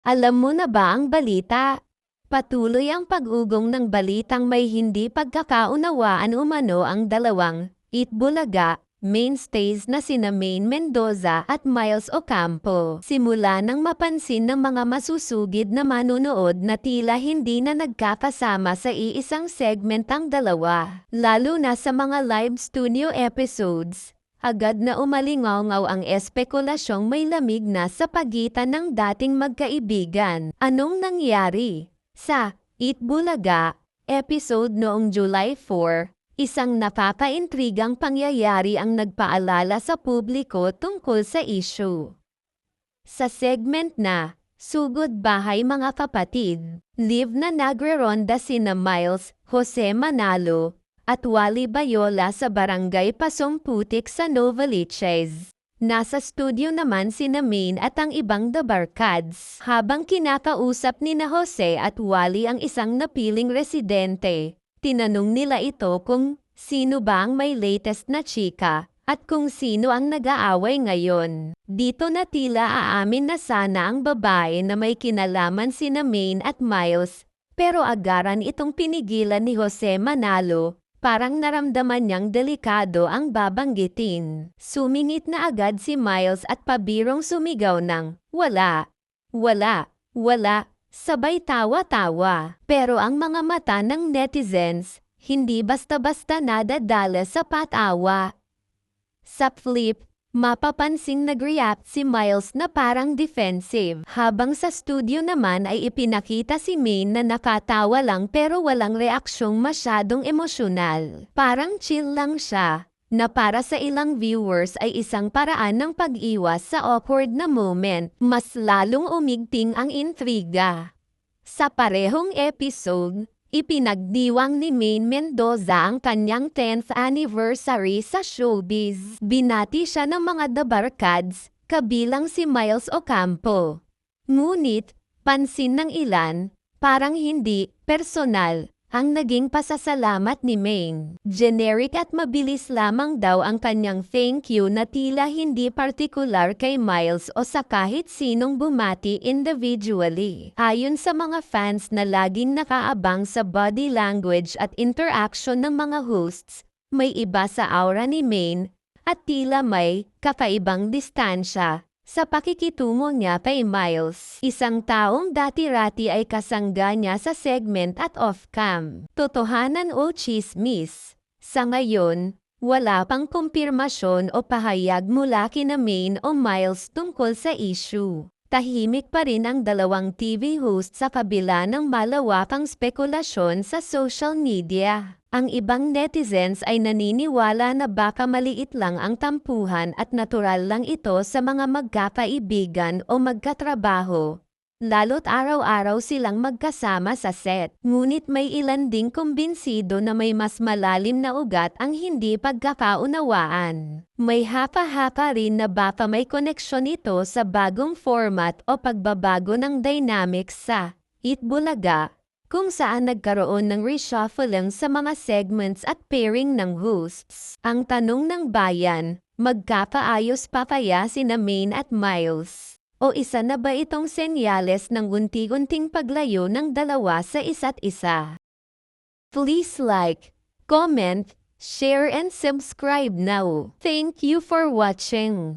Alam mo na ba ang balita? Patuloy ang pag-ugong ng balitang may hindi pagkakaunawaan umano ang dalawang Itbulaga mainstays na sina Maine Mendoza at Miles Ocampo. Simula nang mapansin ng mga masusugid na manunood na tila hindi na nagkakasama sa iisang segment ang dalawa, lalo na sa mga live studio episodes. Agad na umalingaw-ngaw ang espekulasyong may lamig na sa pagitan ng dating magkaibigan. Anong nangyari? Sa Itbulaga episode noong July 4, isang napakaintrigang pangyayari ang nagpaalala sa publiko tungkol sa issue. Sa segment na Sugod Bahay Mga Kapatid, live na nagre-ronda sina Miles, Jose Manalo, at Wally Bayola sa Barangay Pasong Putik sa Novaliches. Nasa studio naman sina Maine at ang ibang The Barkads. Habang kinakausap ni Jose at Wally ang isang napiling residente, tinanong nila ito kung sino ba ang may latest na chika at kung sino ang nag-aaway ngayon. Dito na tila aamin na sana ang babae na may kinalaman sina Maine at Miles, pero agaran itong pinigilan ni Jose Manalo. Parang naramdaman niyang delikado ang babanggitin. Sumingit na agad si Miles at pabirong sumigaw ng, "Wala, wala, wala," sabay tawa-tawa. Pero ang mga mata ng netizens, hindi basta-basta nadadala sa patawa. Sa flip, mapapansing nag-react si Miles na parang defensive, habang sa studio naman ay ipinakita si Maine na nakatawa lang pero walang reaksyong masyadong emosyonal. Parang chill lang siya, na para sa ilang viewers ay isang paraan ng pag-iwas sa awkward na moment. Mas lalong umigting ang intriga. Sa parehong episode, ipinagdiwang ni Maine Mendoza ang kanyang 10th anniversary sa showbiz. Binati siya ng mga The Barkads, kabilang si Miles Ocampo. Ngunit, pansin ng ilan, parang hindi personal ang naging pasasalamat ni Maine. Generic at mabilis lamang daw ang kanyang thank you na tila hindi partikular kay Miles o sa kahit sinong bumati individually. Ayon sa mga fans na laging nakaabang sa body language at interaction ng mga hosts, may iba sa aura ni Maine at tila may kakaibang distansya sa pakikitungo niya kay Miles, isang taong dati-rati ay kasangga niya sa segment at off-cam. Totohanan o tsismis? Sa ngayon, wala pang kumpirmasyon o pahayag mula kina Maine o Miles tungkol sa issue. Tahimik pa rin ang dalawang TV host sa kabila ng malawakang spekulasyon sa social media. Ang ibang netizens ay naniniwala na baka maliit lang ang tampuhan at natural lang ito sa mga magkakaibigan o magkatrabaho, lalo't araw-araw silang magkasama sa set. Ngunit may ilan ding kumbinsido na may mas malalim na ugat ang hindi pagkakaunawaan. May hapa-hapa rin na baka may koneksyon ito sa bagong format o pagbabago ng dynamics sa Itbulaga, kung saan nagkaroon ng reshuffling sa mga segments at pairing ng hosts. Ang tanong ng bayan, magkakaayos pa kaya sina Maine at Miles? O isa na ba itong senyales ng unti-unting paglayo ng dalawa sa isa't isa? Please like, comment, share and subscribe now. Thank you for watching.